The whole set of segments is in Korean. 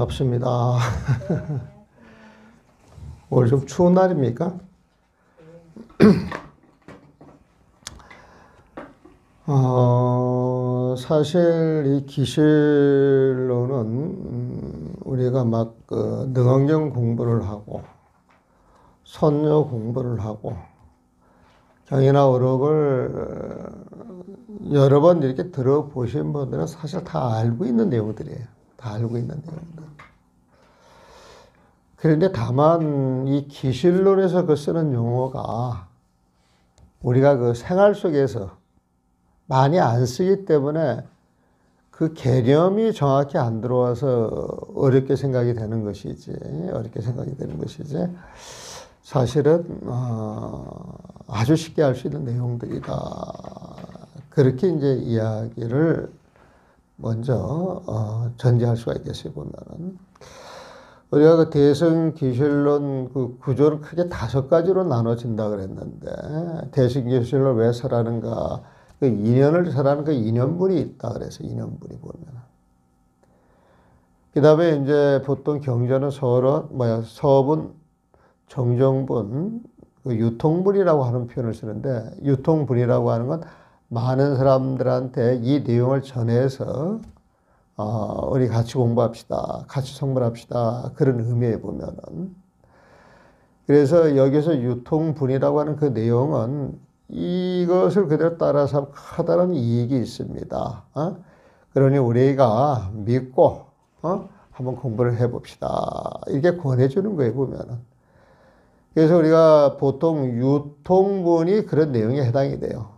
반갑습니다. 오늘 좀 추운 날입니까? 사실 이 기실로는 우리가 막 능학령 공부를 하고 선녀 공부를 하고 경이나 어록을 여러 번 이렇게 들어보신 분들은 사실 다 알고 있는 내용들이에요. 다 알고 있는 내용들. 그런데 다만 이 기실론에서 그 쓰는 용어가 우리가 그 생활 속에서 많이 안 쓰기 때문에 그 개념이 정확히 안 들어와서 어렵게 생각이 되는 것이지, 사실은 아주 쉽게 알 수 있는 내용들이다. 그렇게 이제 이야기를 먼저 전제할 수가 있겠어요. 보면은 우리가 그 대승기실론 그 구조를 크게 5가지로 나눠진다 그랬는데, 대승기실론 왜 설하는가? 그 인연을 설하는 그 인연분이 있다 그래서 인연분이 보면. 그 다음에 이제 보통 경전은 서분, 정정분, 그 유통분이라고 하는 표현을 쓰는데, 유통분이라고 하는 건 많은 사람들한테 이 내용을 전해서 우리 같이 공부합시다, 같이 성불합시다, 그런 의미에 보면은. 그래서 여기서 유통분이라고 하는 그 내용은 이것을 그대로 따라서 커다란 이익이 있습니다. 그러니 우리가 믿고 한번 공부를 해봅시다, 이렇게 권해주는 거예요 보면은. 그래서 우리가 보통 유통분이 그런 내용에 해당이 돼요.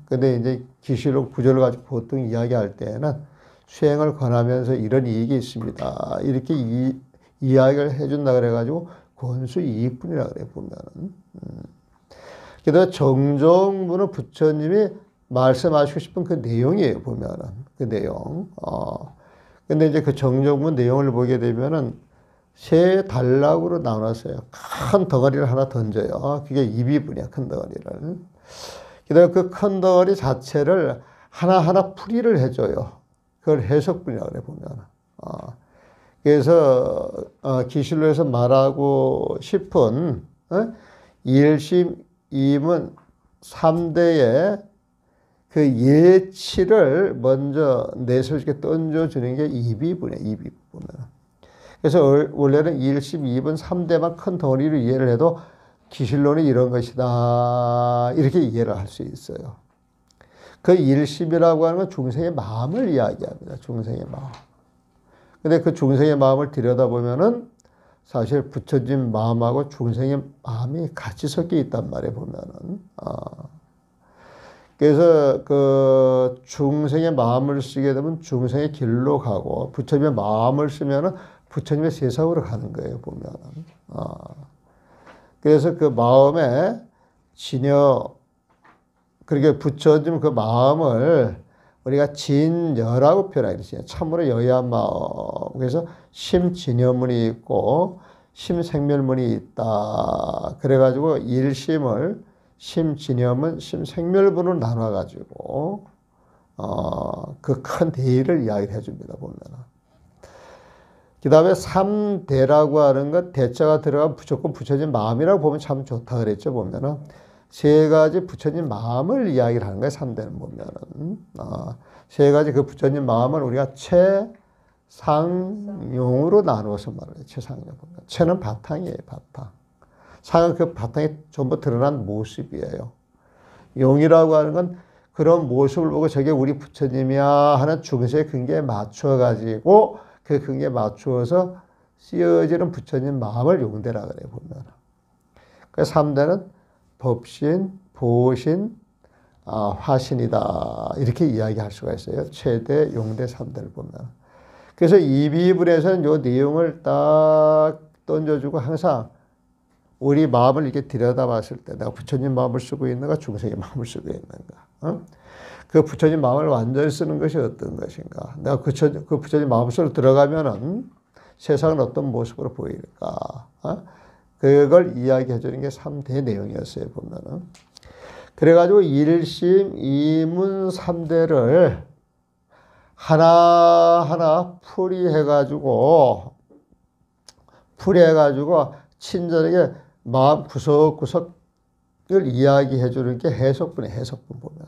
근데 이제 기실록 구조를 가지고 보통 이야기할 때는 수행을 권하면서 이런 이익이 있습니다, 이렇게 이야기를 해준다 그래가지고 권수 이익분이라 그래 보면은. 그다음 정정분은 부처님이 말씀하시고 싶은 그 내용이에요 보면은, 그 내용. 근데 이제 그 정정분 내용을 보게 되면은 3단락으로 나눴어요. 큰 덩어리를 하나 던져요. 그게 입이분이야, 큰 덩어리를. 그다음 그 큰 덩어리 자체를 하나하나 풀이를 해줘요. 그걸 해석분이라고 그래 보면. 그래서 기실로에서 말하고 싶은 일심 이문 3대의 그 예치를 먼저 내설지게 던져주는 게 입이분이야, 입이분 보면. 그래서 원래는 1심, 2분, 3대만 큰 덩어리로 이해를 해도 기실론이 이런 것이다, 이렇게 이해를 할 수 있어요. 그 1심이라고 하는 건 중생의 마음을 이야기합니다. 중생의 마음. 근데 그 중생의 마음을 들여다보면은 사실 부처님 마음하고 중생의 마음이 같이 섞여 있단 말이에요, 보면은. 그래서 그 중생의 마음을 쓰게 되면 중생의 길로 가고, 부처님의 마음을 쓰면은 부처님의 세상으로 가는 거예요, 보면은. 그래서 그 마음에 진여, 그러니까 부처님 그 마음을 우리가 진여라고 표현하겠어요. 참으로 여야한 마음. 그래서 심진여문이 있고 심생멸문이 있다. 그래가지고 일심을 심진여문, 심생멸문으로 나눠가지고 그 큰 대의를 이야기를 해줍니다, 보면. 그 다음에 3대라고 하는 것, 대자가 들어가면 무조건 부처님 마음이라고 보면 참 좋다 그랬죠, 보면은. 3가지 부처님 마음을 이야기를 하는 거예요, 3대는 보면은. 3가지 그 부처님 마음을 우리가 최상용으로 나누어서 말해요, 최상용. 최는 바탕이에요, 바탕. 상은 그 바탕에 전부 드러난 모습이에요. 용이라고 하는 건 그런 모습을 보고 저게 우리 부처님이야 하는 중세의 근기에 맞춰가지고 그 근기에 맞추어서 쓰여지는 부처님 마음을 용대라 그래요, 보면. 그 3대는 법신, 보신, 화신이다, 이렇게 이야기할 수가 있어요. 최대, 용대, 3대를 보면. 그래서 이비분에서는 이 내용을 딱 던져주고 항상 우리 마음을 이렇게 들여다봤을 때 내가 부처님 마음을 쓰고 있는가, 중생의 마음을 쓰고 있는가. 그 부처님 마음을 완전히 쓰는 것이 어떤 것인가. 내가 그 부처님 마음 속으로 들어가면은 세상은 어떤 모습으로 보일까. 그걸 이야기해 주는 게 3대 내용이었어요, 보면은. 그래가지고 1심, 2문, 3대를 하나하나 풀이해가지고 친절하게 마음 구석구석을 이야기해 주는 게 해석분이에요. 해석분 보면.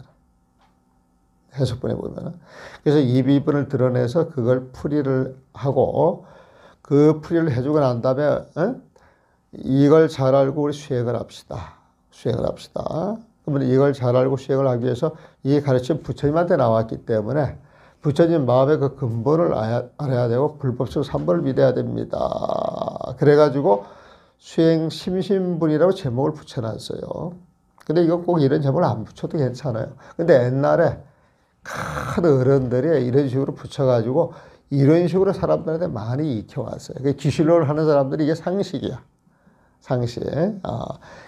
해석분에 보면. 그래서 이비분을 드러내서 그걸 풀이를 하고 그 풀이를 해주고 난 다음에 이걸 잘 알고 우리 수행을 합시다. 수행을 합시다. 그러면 이걸 잘 알고 수행을 하기 위해서 이 가르침 부처님한테 나왔기 때문에 부처님 마음의 그 근본을 알아야 되고 불법성 3번을 믿어야 됩니다. 그래가지고 수행 심신분이라고 제목을 붙여놨어요. 근데 이건 꼭 이런 제목을 안 붙여도 괜찮아요. 근데 옛날에 큰 어른들이 이런 식으로 붙여가지고 이런 식으로 사람들한테 많이 익혀왔어요. 기실론을 하는 사람들이 이게 상식이야. 상식.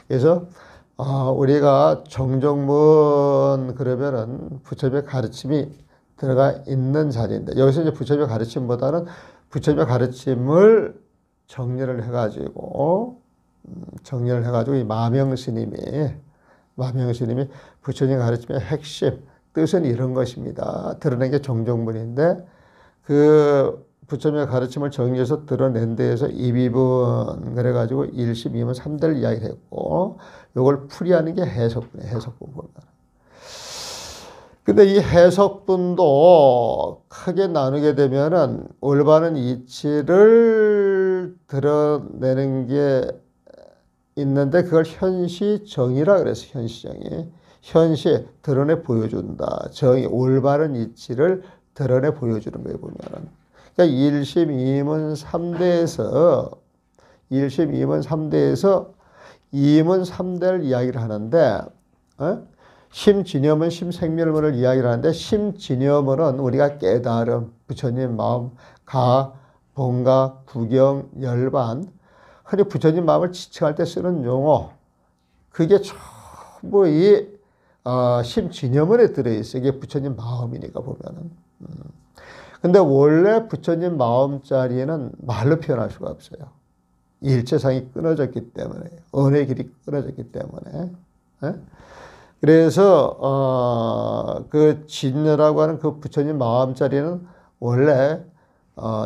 그래서 우리가 정정문 그러면은 부처님의 가르침이 들어가 있는 자리인데 여기서 이제 부처님의 가르침보다는 부처님의 가르침을 정리를 해가지고 이 마명스님이 부처님 가르침의 핵심 뜻은 이런 것입니다. 드러낸 게 정정문인데 그 부처님의 가르침을 정리해서 드러낸 데에서 이비분 그래가지고 1심, 2문, 3대를 이야기를 했고 이걸 풀이하는 게 해석분이에요. 해석분 보면. 근데 이 해석분도 크게 나누게 되면은 올바른 이치를 드러내는 게 있는데 그걸 현시정이라 그래서 현시정이. 현시 드러내 보여준다. 정의 올바른 이치를 드러내 보여주는 거예요 보면은. 그러니까 1심, 2문, 3대에서 2문, 3대를 이야기를 하는데 심진여문, 심생멸문을 이야기를 하는데 심진여문은 우리가 깨달음, 부처님 마음, 가, 본가, 구경, 열반 흔히 부처님 마음을 지칭할 때 쓰는 용어 그게 전부 이 심진여문에 들어있어요. 이게 부처님 마음이니까 보면은. 근데 원래 부처님 마음 자리에는 말로 표현할 수가 없어요. 일체상이 끊어졌기 때문에, 언의 길이 끊어졌기 때문에. 그래서 그 진여라고 하는 그 부처님 마음 자리는 원래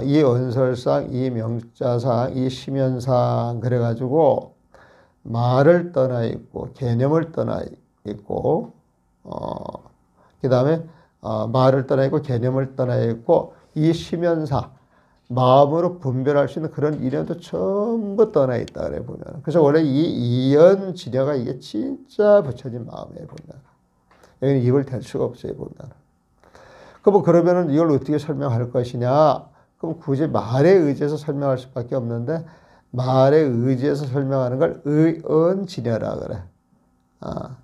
이 언설상, 이 명자상, 이 심연상 그래가지고 말을 떠나 있고 개념을 떠나 있고 그 다음에 말을 떠나 있고 개념을 떠나 있고 이 심연사 마음으로 분별할 수 있는 그런 이념도 전부 떠나 있다 그래 보면. 그래서 원래 이 이연 진여가 이게 진짜 부처님 마음이에요 보면. 여기는 입을 댈 수가 없어요 보면. 그러면은 이걸 어떻게 설명할 것이냐? 그럼 굳이 말에 의지해서 설명할 수밖에 없는데 말에 의지해서 설명하는 걸 의언진여라 그래. 그러니까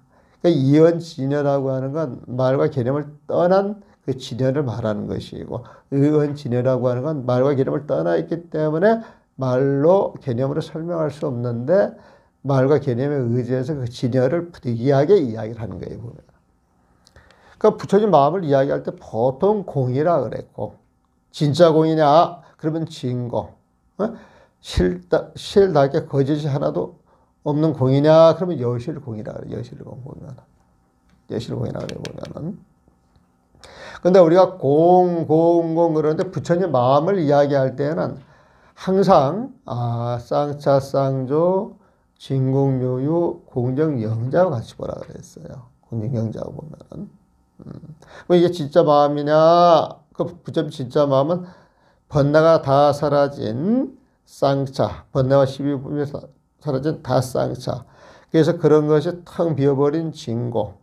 이언진여라고 하는 건 말과 개념을 떠난 그 진여를 말하는 것이고 의언진여라고 하는 건 말과 개념을 떠나 있기 때문에 말로 개념으로 설명할 수 없는데 말과 개념에 의지해서 그 진여를 부득이하게 이야기를 하는 거예요 보면. 그러니까 부처님 마음을 이야기할 때 보통 공이라 그랬고 진짜 공이냐 그러면 진공. 실답게 거짓이 하나도 없는 공이냐 그러면 여실공이라 그래. 여실공 보면. 여실공이라 그래 보면은. 근데 우리가 공 그러는데 부처님 마음을 이야기할 때는 항상 쌍차 쌍조 진공묘유 공정영자와 같이 보라 그랬어요. 공정영자와 보면은. 이게 진짜 마음이냐? 그 부처님 진짜 마음은 번뇌가 다 사라진 쌍차, 번뇌와 12분이 사라진 다 쌍차. 그래서 그런 것이 텅 비어버린 진공.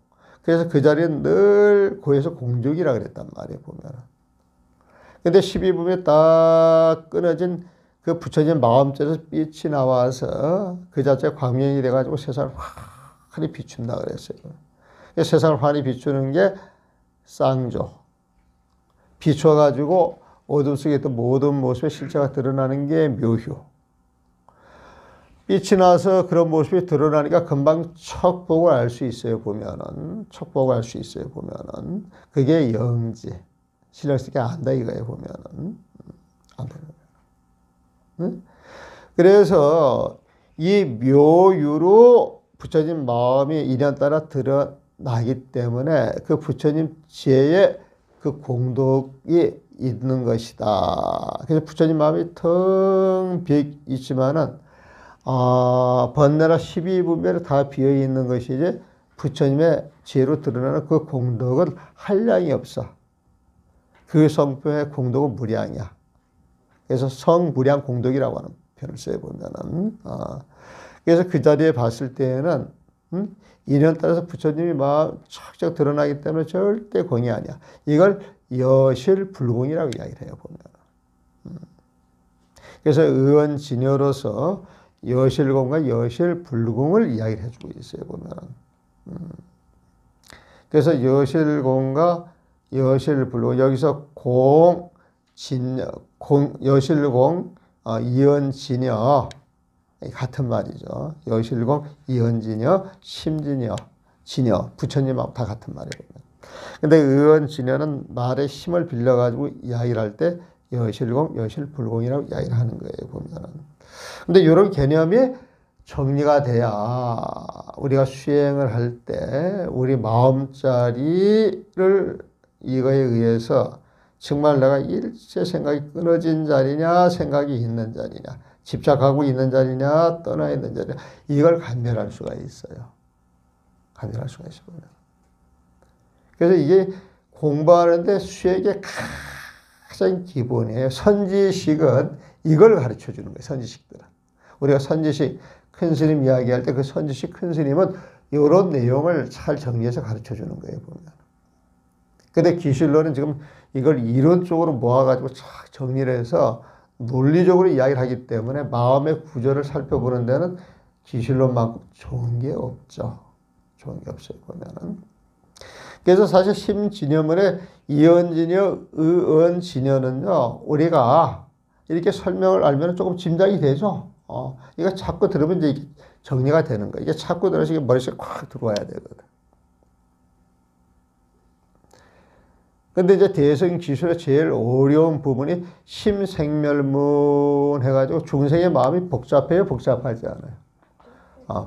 그래서 그 자리는 늘 고에서 공적이라 그랬단 말이에요, 보면. 근데 12분이 딱 끊어진 그 부처님 마음자에서 빛이 나와서 그 자체가 광명이 돼가지고 세상을 환히 비춘다 그랬어요. 세상을 환히 비추는 게 쌍조. 비춰가지고 어둠 속에 있던 모든 모습의 실체가 드러나는 게 묘효. 빛이 나서 그런 모습이 드러나니까 금방 척보고 알 수 있어요, 보면은. 척보고 알 수 있어요, 보면은. 그게 영지. 신경 쓰게 안다 이거예요, 보면은. 안다. 응? 그래서 이 묘유로 부처님 마음이 인연 따라 드러나기 때문에 그 부처님 지혜의 그 공덕이 있는 것이다. 그래서 부처님 마음이 텅 비어 있지만은 번뇌나 12분별이 다 비어 있는 것이 이제 부처님의 지혜로 드러나는 그 공덕은 한량이 없어. 그 성품의 공덕은 무량이야. 그래서 성무량 공덕이라고 하는 표현을 써보면은, 그래서 그 자리에 봤을 때에는, 인연 따라서 부처님이 마음 척척 드러나기 때문에 절대 공이 아니야. 이걸 여실불공이라고 이야기를 해요, 보면. 그래서 의원진여로서 여실공과 여실불공을 이야기를 해주고 있어요, 보면. 그래서 여실공과 여실불공, 여기서 공, 진여, 여실공, 이언진여, 같은 말이죠. 여실공, 이언진여, 심진여, 진여, 부처님하고 다 같은 말이거든요. 근데 의언진여는 말의 힘을 빌려가지고 이야기를 할 때 여실공, 여실불공이라고 이야기를 하는 거예요, 보면은. 근데 이런 개념이 정리가 돼야 우리가 수행을 할 때 우리 마음자리를 이거에 의해서 정말 내가 일체 생각이 끊어진 자리냐, 생각이 있는 자리냐, 집착하고 있는 자리냐, 떠나 있는 자리냐, 이걸 감별할 수가 있어요. 감별할 수가 있어요. 그래서 이게 공부하는데 수행의 가장 기본이에요. 선지식은 이걸 가르쳐 주는 거예요. 선지식들은. 우리가 선지식, 큰 스님 이야기할 때 그 선지식 큰 스님은 이런 내용을 잘 정리해서 가르쳐 주는 거예요, 보면. 근데 기실론은 지금 이걸 이론적으로 모아가지고 쫙 정리를 해서 논리적으로 이야기를 하기 때문에 마음의 구조를 살펴보는 데는 기실론만큼 좋은 게 없죠. 좋은 게 없어요, 보면은. 그래서 사실 심진여문의 이언진여, 의언진여는요, 우리가 이렇게 설명을 알면 조금 짐작이 되죠. 이거 자꾸 들으면 이제 이게 정리가 되는 거예요. 이게 자꾸 들어서 머릿속에 콱 들어와야 되거든. 근데 이제 대성기술의 제일 어려운 부분이 심생멸문 해가지고 중생의 마음이 복잡해요? 복잡하지 않아요?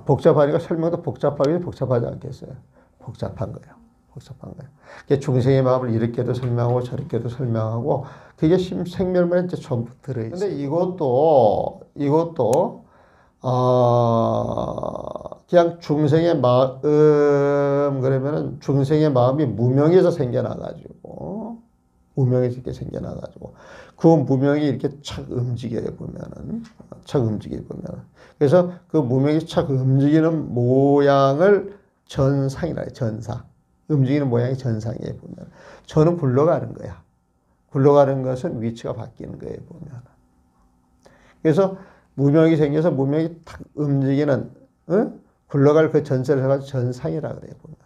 복잡하니까 설명도 복잡하지 않겠어요? 복잡한 거예요. 복잡한 거예요. 중생의 마음을 이렇게도 설명하고 저렇게도 설명하고 그게 심생멸문에 이제 전부 들어있어요. 근데 이것도 그냥 중생의 마음, 그러면은 중생의 마음이 무명에서 생겨나가지고, 무명에서 이렇게 생겨나가지고, 그 무명이 이렇게 착 움직여요, 보면은. 착 움직여요, 보면은. 그래서 그 무명이 착 움직이는 모양을 전상이라 해요, 전상. 움직이는 모양이 전상이에요, 보면. 저는 굴러가는 거야. 굴러가는 것은 위치가 바뀌는 거예요, 보면. 그래서 무명이 생겨서 무명이 탁 움직이는, 굴러갈 그 전세를 해가지고 전상이라 그래요, 보면.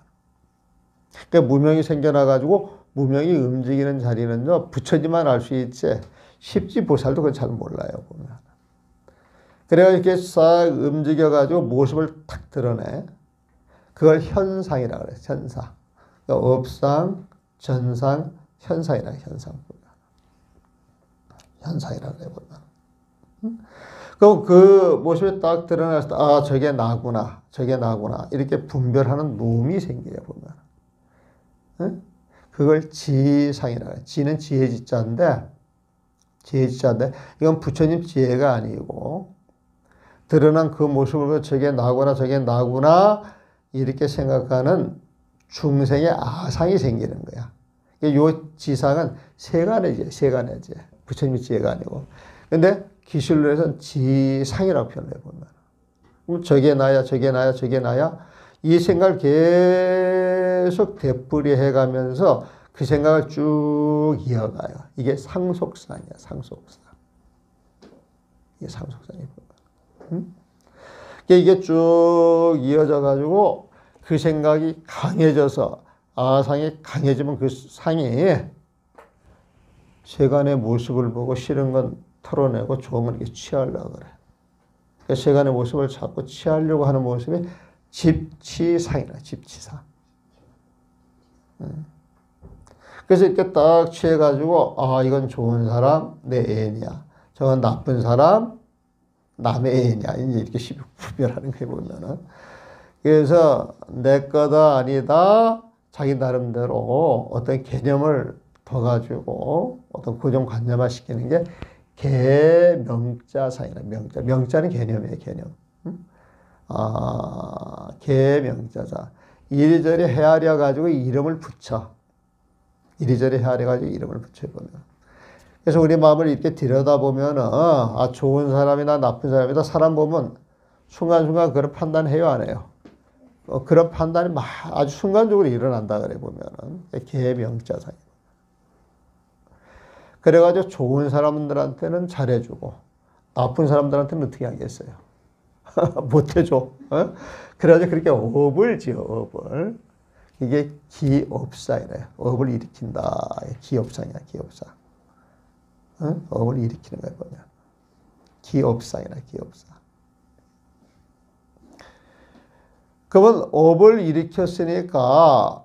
그러니까 무명이 생겨나가지고 무명이 움직이는 자리는요, 부처님만 알 수 있지, 십지보살도 그건 잘 몰라요, 보면. 그래가지고 이렇게 싹 움직여가지고 모습을 탁 드러내. 그걸 현상이라 그래요, 현상. 그러니까 업상, 전상, 현상이라 현상. 현상이라 그래요, 보면. 그럼 그 모습이 딱 드러났을 때, 저게 나구나, 저게 나구나. 이렇게 분별하는 놈이 생겨요, 보면. 그걸 지상이라 해요. 지는 지혜지자인데, 이건 부처님 지혜가 아니고, 드러난 그 모습을 저게 나구나, 저게 나구나, 이렇게 생각하는 중생의 아상이 생기는 거야. 요 지상은 세간의 지혜. 부처님의 지혜가 아니고. 근데 기술론에서는 지상이라고 표현을 해보면. 그럼 저게 나야, 저게 나야, 저게 나야. 이 생각을 계속 되풀이해 가면서 그 생각을 쭉 이어가요. 이게 상속상이야, 상속상. 이게 상속상이에요. 이게 쭉 이어져 가지고 그 생각이 강해져서 아상이 강해지면 그 상이 세간의 모습을 보고 싫은 건 털어내고 좋은 건 이렇게 취하려고 그래. 그러니까 세간의 모습을 자꾸 취하려고 하는 모습이 집치상이라, 집치상. 그래서 이렇게 딱 취해가지고, 이건 좋은 사람, 내 애인이야. 저건 나쁜 사람, 남의 애인이야. 이제 이렇게 구별하는 거 보면은. 그래서 내 거다, 아니다, 자기 나름대로 어떤 개념을 둬가지고 어떤 고정관념화 시키는 게 계명자상이라. 명자는 개념이에요, 개념. 계명자자. 이리저리 헤아려 가지고 이름을 붙여. 이리저리 헤아려 가지고 이름을 붙여보면. 그래서 우리 마음을 이렇게 들여다보면은, 좋은 사람이나 나쁜 사람이다. 사람 보면 순간순간 그런 판단해요, 안 해요? 그런 판단이 아주 순간적으로 일어난다, 그래, 보면은. 계명자상. 그래가지고 좋은 사람들한테는 잘해주고, 나쁜 사람들한테는 어떻게 하겠어요? 못해줘. 그래가지고 그렇게 업을 지어, 업을. 이게 기업사이래요. 업을 일으킨다. 기업상이야, 기업사. 업을 일으키는 거야, 보면. 기업상이라, 기업사. 그러면 업을 일으켰으니까,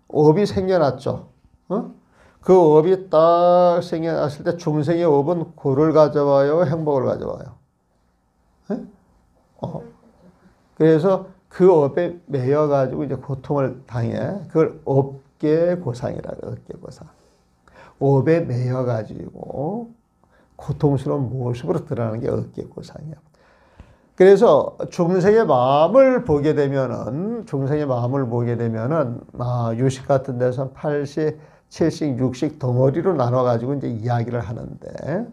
업이 생겨났죠. 그 업이 딱 생겨났을 때 중생의 업은 고를 가져와요, 행복을 가져와요. 그래서 그 업에 매여가지고 이제 고통을 당해. 그걸 업계고상이라고, 업계고상. 업에 매여가지고 고통스러운 모습으로 드러나는 게 업계고상이야. 그래서 중생의 마음을 보게 되면은, 유식 같은 데서 8식, 7식, 6식 덩어리로 나눠가지고 이제 이야기를 하는데,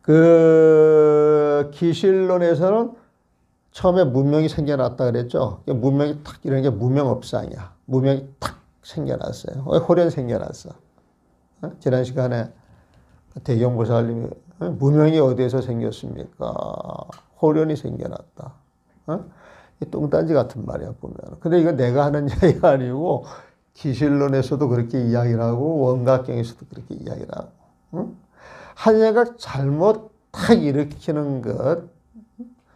그 기실론에서는 처음에 문명이 생겨났다 그랬죠. 문명이 탁 이런 게 무명업상이야. 문명이 탁 생겨났어요. 호련 생겨났어. 지난 시간에 대경보살님이 문명이 어디에서 생겼습니까? 호련이 생겨났다. 똥단지 같은 말이야, 보면. 근데 이거 내가 하는 이야기가 아니고 기실론에서도 그렇게 이야기를 하고 원각경에서도 그렇게 이야기를 하고. 한 생각 잘못 탁 일으키는 것,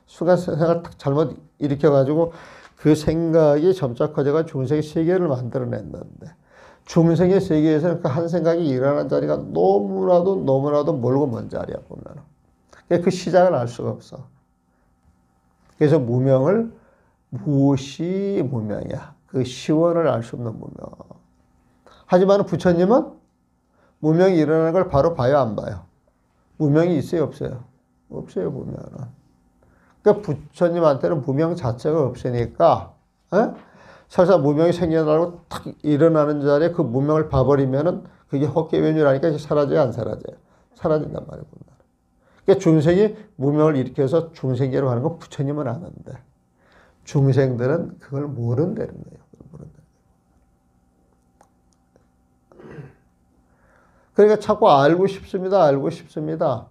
순간 생각을 탁 잘못 일으켜가지고 그 생각이 점차 커져가 중생의 세계를 만들어냈는데, 중생의 세계에서는 그 한 생각이 일어난 자리가 너무나도 멀고 먼 자리야, 보면. 그 시작을 알 수가 없어. 그래서 무명을 무시 무명이야. 그 시원을 알 수 없는 무명. 하지만 부처님은 무명이 일어나는 걸 바로 봐요, 안 봐요? 무명이 있어요, 없어요? 없어요, 보면은. 그러니까 부처님한테는 무명 자체가 없으니까, 설사 무명이 생겨나고 탁 일어나는 자리에 그 무명을 봐버리면은 그게 헛개변이라니까 사라져요, 안 사라져요? 사라진단 말이에요, 보면. 그러니까 중생이 무명을 일으켜서 중생계로 가는 건 부처님은 아는데, 중생들은 그걸 모른다는 거예요. 그러니까 자꾸 알고 싶습니다. 알고 싶습니다.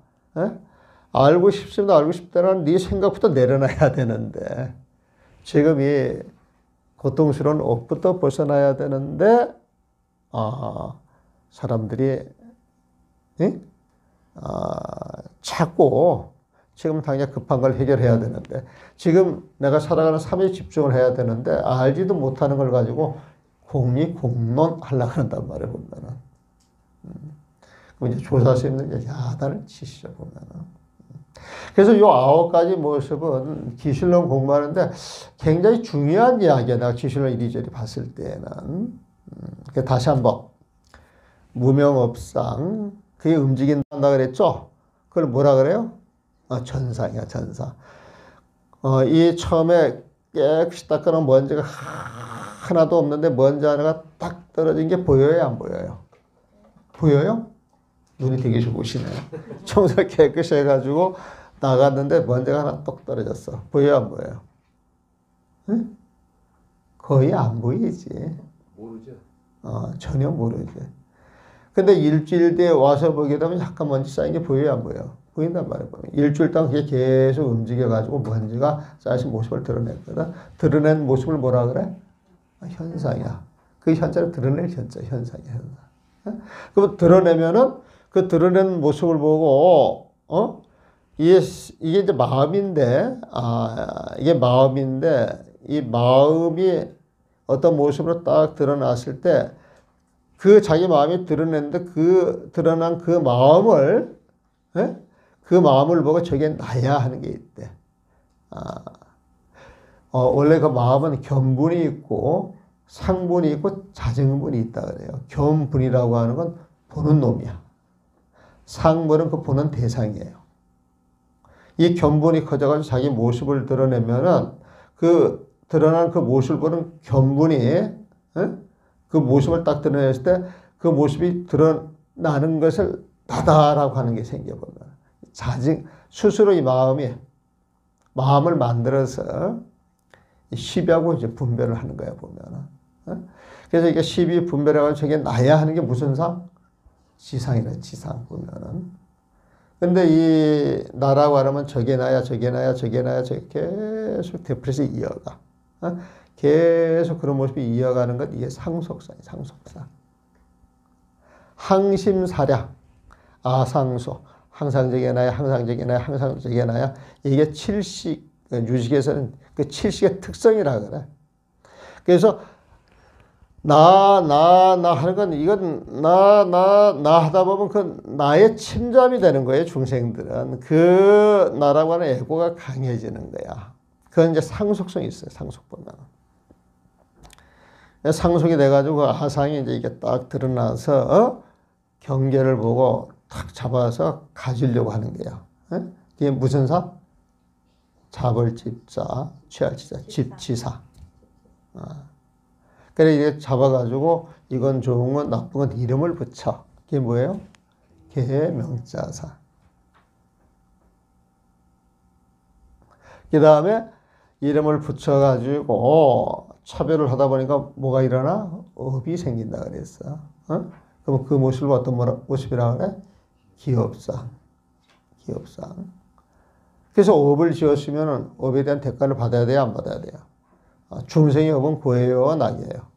알고 싶습니다. 알고 싶다는 네 생각부터 내려놔야 되는데, 지금 이 고통스러운 업부터 벗어나야 되는데, 사람들이 자꾸 지금 당장 급한 걸 해결해야 되는데, 지금 내가 살아가는 삶에 집중을 해야 되는데 알지도 못하는 걸 가지고 공론 하려고 한단 말이에요, 보면은. 그럼 이제 조사스님들 야단을 치시죠, 보면은. 그래서 이 9가지 모습은 기실론 공부하는데 굉장히 중요한 이야기야. 내가 기실론 이리저리 봤을 때는. 다시 한번. 무명업상. 그게 움직인다 그랬죠? 그걸 뭐라 그래요? 전상이야, 전상. 이 처음에 깨끗이 닦아놓은 먼지가 하나도 없는데 먼지 하나가 딱 떨어진 게 보여요, 안 보여요? 보여요? 눈이 되게 좋으시네요. 청소를 깨끗이 해가지고 나갔는데 먼지가 하나 똑 떨어졌어. 보여요, 안 보여요? 응? 거의 안 보이지. 모르죠. 전혀 모르지. 근데 일주일 뒤에 와서 보게 되면 약간 먼지 쌓인 게 보여요, 안 보여요? 보인단 말이에요. 일주일 동안 그게 계속 움직여가지고 먼지가 쌓인 모습을 드러냈거든. 드러낸 모습을 뭐라 그래? 현상이야. 그 현상을 드러낼 현상이야, 현상. 그럼 드러내면은 그 드러낸 모습을 보고, 이게 이제 마음인데, 이게 마음인데, 이 마음이 어떤 모습으로 딱 드러났을 때, 그 자기 마음이 드러냈는데, 그 드러난 그 마음을, 그 마음을 보고 저게 나야 하는 게 있대. 원래 그 마음은 견분이 있고 상분이 있고 자정분이 있다 그래요. 견분이라고 하는 건 보는 놈이야. 상분은 그 보는 대상이에요. 이 견분이 커져가지고 자기 모습을 드러내면은 그 드러난 그 모습을 보는 견분이 그 모습을 딱 드러냈을 때 그 모습이 드러나는 것을 나다라고 하는 게 생겨보면 자증 스스로 이 마음을 만들어서 시비하고 이제 분별을 하는 거야 보면은. 그래서 이게 시비 분별해가지고 저게 나야 하는 게 무슨 상? 지상이라 지상 보면은. 근데 이 나라고 하면 저게 나야 저게 나야 저게 나야 저게 계속 되풀이해서 이어가. 계속 그런 모습이 이어가는 것 이게 상속상이 상속상. 항심사략 아상소 항상 저게 나야 항상 저게 나야 항상 저게 나야 이게 칠식 유식에서는 그 칠식의 특성이라 그래. 그래서 나 하는 건 이건 나 하다 보면 그 나의 침잠이 되는 거예요. 중생들은 그 나라고 하는 에고가 강해지는 거야. 그건 이제 상속성이 있어요. 상속 보면 상속이 돼가지고 아상이 이제 이게 딱 드러나서 경계를 보고 탁 잡아서 가지려고 하는 거야. 이게 무슨 사? 잡을집자, 취할지자, 집지사. 그래 이게 잡아가지고 이건 좋은 건 나쁜 건 이름을 붙여. 그게 뭐예요? 계명자사. 그 다음에 이름을 붙여가지고 차별을 하다 보니까 뭐가 일어나? 업이 생긴다 그랬어. 그럼 그 모습을 어떤 모습이라 그래? 기업상. 기업상. 그래서 업을 지었으면 업에 대한 대가를 받아야 돼요? 안 받아야 돼요? 중생의 업은 고예요? 낙이에요?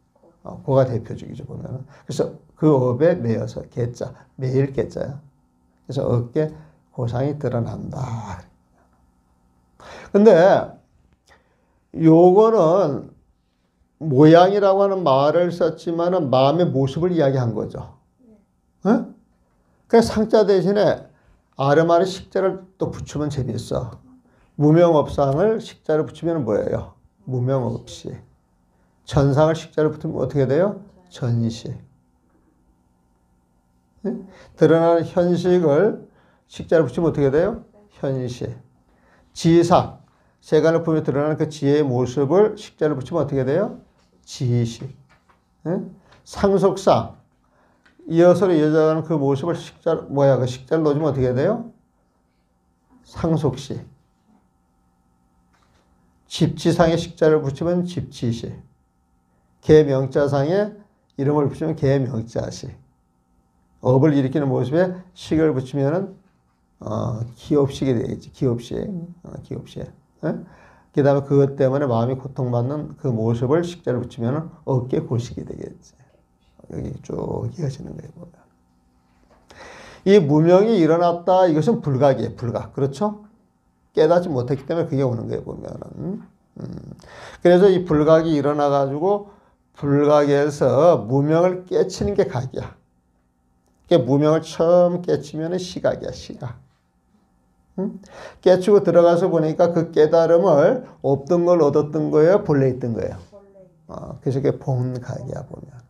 고가 대표적이죠, 보면. 그래서 그 업에 매여서 개자, 매일 개자야. 그래서 업계 고상이 드러난다. 근데 요거는 모양이라고 하는 말을 썼지만은 마음의 모습을 이야기한 거죠. 그래서 상자 대신에 아르마르 식자를 또 붙이면 재밌어. 무명업상을 식자를 붙이면 뭐예요? 무명업시. 전상을 식자를 붙이면 어떻게 돼요? 전시. 드러나는 현식을 식자를 붙이면 어떻게 돼요? 현시. 지사. 세간을 보며 드러나는 그 지혜의 모습을 식자를 붙이면 어떻게 돼요? 지식. 상속상. 이어서 이어져가는 그 모습을 그 식자를 넣어주면 어떻게 돼요? 상속시. 집지상에 식자를 붙이면 집지시. 계명자상에 이름을 붙이면 계명자시. 업을 일으키는 모습에 식을 붙이면은 기업식이 되겠지. 기업식. 기업식. 그 다음에 그것 때문에 마음이 고통받는 그 모습을 식자를 붙이면은 어깨 고식이 되겠지. 여기 쭉 이어지는 거예요. 보면. 이 무명이 일어났다. 이것은 불각이에요. 불각. 그렇죠? 깨닫지 못했기 때문에 그게 오는 거예요. 보면은. 그래서 이 불각이 일어나가지고 불각에서 무명을 깨치는 게 각이야. 무명을 처음 깨치면 시각이야. 시각. 깨치고 들어가서 보니까 그 깨달음을 없던 걸 얻었던 거예요? 본래 있던 거예요? 그래서 그게 본각이야. 보면.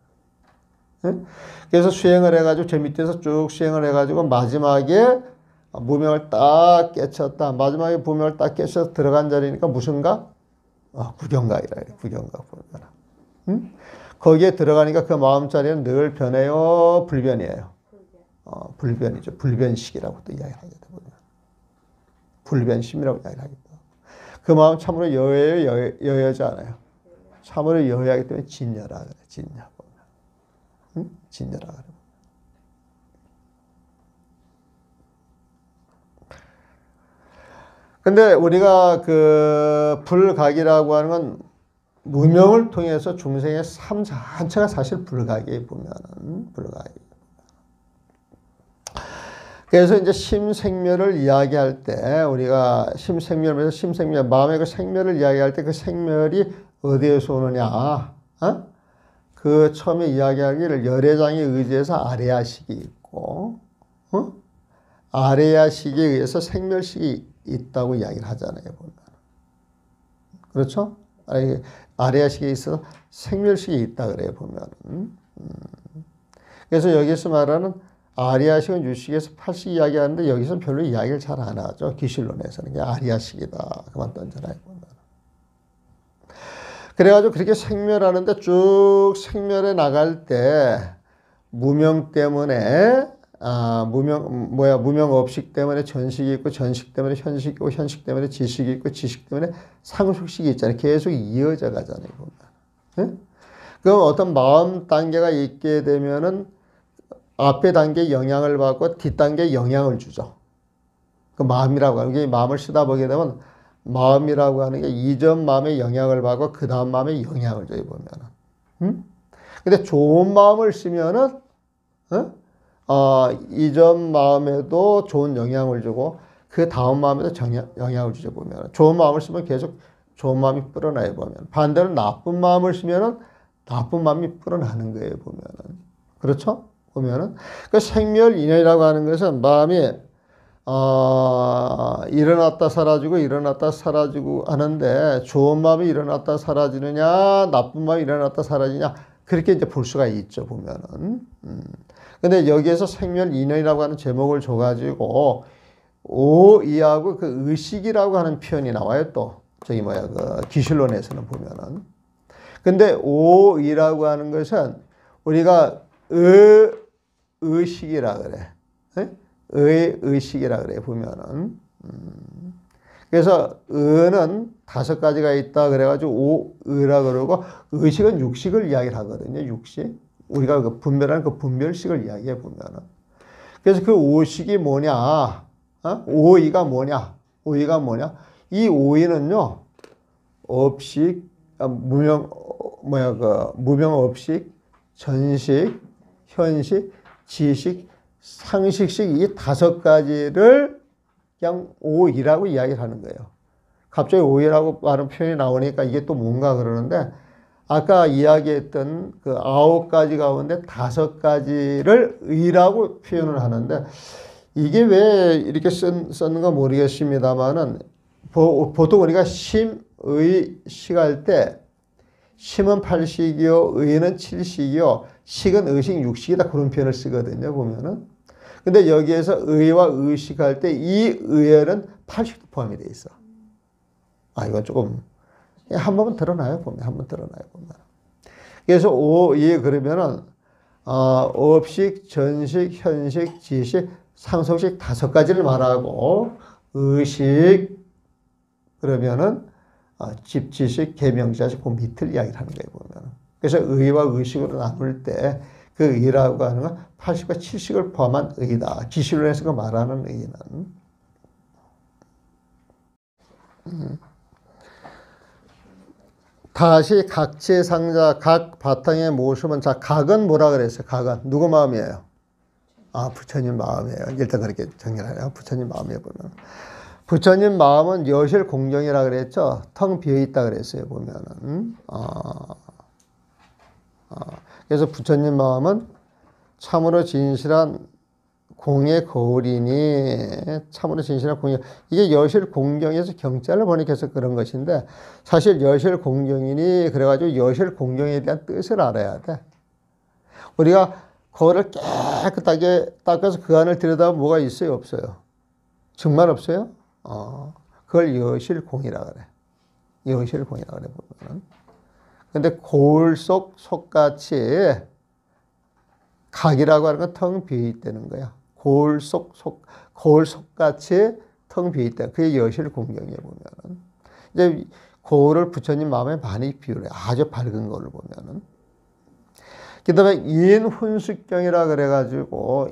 그래서 수행을 해가지고 저 밑에서 쭉 수행을 해가지고 마지막에 무명을 딱 깨쳤다. 마지막에 무명을 딱 깨쳐서 들어간 자리니까 무슨가? 구경각이라 해요. 구경각 보면. 거기에 들어가니까 그 마음자리는 늘 변해요? 불변이에요? 불변이죠. 불변식이라고 또 이야기하게 되거든요. 불변심이라고 이야기하기도 하고. 그 마음 참으로 여예요? 여여지 않아요? 참으로 여여하기 때문에 진여라 그래. 진여. 진여라 그래. 근데 우리가 그 불각이라고 하는 건 무명을 통해서 중생의 삶 자체가 사실 불각이에요. 보면은 불각이. 그래서 이제 심생멸을 이야기할 때 우리가 심생멸에서 심생멸 마음의 그 생멸을 이야기할 때 그 생멸이 어디에서 오느냐? 그 처음에 이야기하기를 열애장에 의지해서 아레야식이 있고, 아레야식에 의해서 생멸식이 있다고 이야기를 하잖아요. 보면. 그렇죠? 아리아식에 있어서 생멸식이 있다 그래요, 보면은. 그래서 여기서 말하는 아리아식은 유식에서 8식 이야기하는데 여기서는 별로 이야기를 잘 안 하죠. 기실론에서는. 아리아식이다. 그만 던져놔요, 보면. 그래가지고 그렇게 생멸하는데 쭉 생멸해 나갈 때 무명 때문에 무명 업식 때문에 전식이 있고 전식 때문에 현식이 있고 현식 때문에 지식이 있고 지식 때문에 상속식이 있잖아요. 계속 이어져 가잖아요, 보면. 네? 그럼 어떤 마음 단계가 있게 되면은 앞에 단계에 영향을 받고 뒷 단계에 영향을 주죠. 그 마음이라고 하는 게 마음을 쓰다 보게 되면 마음이라고 하는 게 이전 마음에 영향을 받고 그 다음 마음에 영향을 줘요, 보면은. 근데 좋은 마음을 쓰면은, 이전 마음에도 좋은 영향을 주고 그 다음 마음에도 영향을 주죠, 보면은. 좋은 마음을 쓰면 계속 좋은 마음이 불어나요, 보면. 반대로 나쁜 마음을 쓰면은 나쁜 마음이 불어나는 거예요, 보면은. 그렇죠? 보면은. 그 생멸인연이라고 하는 것은 마음이 일어났다 사라지고 일어났다 사라지고 하는데 좋은 마음이 일어났다 사라지느냐 나쁜 마음이 일어났다 사라지냐 그렇게 이제 볼 수가 있죠, 보면은. 근데 여기에서 생멸인연이라고 하는 제목을 줘가지고 오이하고 그 의식이라고 하는 표현이 나와요, 또. 그 기실론에서는 보면은. 근데 오이라고 하는 것은 우리가 의식이라 그래. 의식이라 그래, 보면은. 그래서 의는 5가지가 있다 그래가지고 오의라 그러고 의식은 육식을 이야기를 하거든요, 육식. 우리가 그 분별하는 그 분별식을 이야기해 보면은. 그래서 그 오식이 뭐냐? 오의가 뭐냐? 오의가 뭐냐? 이 오의는요, 업식, 무명 업식, 전식, 현식, 지식, 상식식 이 5가지를 그냥 오이라고 이야기를 하는 거예요. 갑자기 오이라고 하는 표현이 나오니까 이게 또 뭔가 그러는데 아까 이야기했던 그 9가지 가운데 5가지를 의라고 표현을 하는데 이게 왜 이렇게 썼는가 모르겠습니다만은 보통 우리가 심, 의, 식 할 때 심은 8식이요, 의는 7식이요, 식은 의식, 육식이다 그런 표현을 쓰거든요, 보면은. 근데 여기에서 의와 의식 할 때 이 의에는 8식도 포함이 돼 있어. 이건 조금 한번 드러나요, 보면. 한번 드러나요, 보면. 그래서 오이 그러면은 업식, 전식, 현식, 지식, 상속식 5가지를 말하고 의식 그러면은 집지식, 계명자식 그 밑을 이야기를 하는 거예요, 보면. 그래서 의와 의식으로 나눌 때 그 의라고 하는 건 80과 70을 포함한 의다. 기실론에서 말하는 의는. 다시 각체상자, 각 바탕에 모시면, 자, 각은 뭐라 그랬어요? 각은 누구 마음이에요? 부처님 마음이에요. 일단 그렇게 정리를 해요. 부처님 마음이에요, 보면. 부처님 마음은 여실 공정이라 그랬죠? 텅 비어있다 그랬어요, 보면은. 그래서 부처님 마음은 참으로 진실한 공의 거울이니, 참으로 진실한 공의, 이게 여실 공정에서 경자를 번역해서 그런 것인데, 사실 여실 공정이니, 그래가지고 여실 공정에 대한 뜻을 알아야 돼. 우리가 거울을 깨끗하게 닦아서 그 안을 들여다보면 뭐가 있어요, 없어요? 정말 없어요? 그걸 여실공이라 그래. 여실공이라 그래, 보면은. 근데 거울 속 속같이 각이라고 하는 건 텅 비어있다는 거야. 거울 속같이 텅 비어있다. 그게 여실공경이에요, 보면은. 이제 거울을 부처님 마음에 많이 비유를 해. 아주 밝은 거를 보면은. 그 다음에 인훈숙경이라 그래가지고,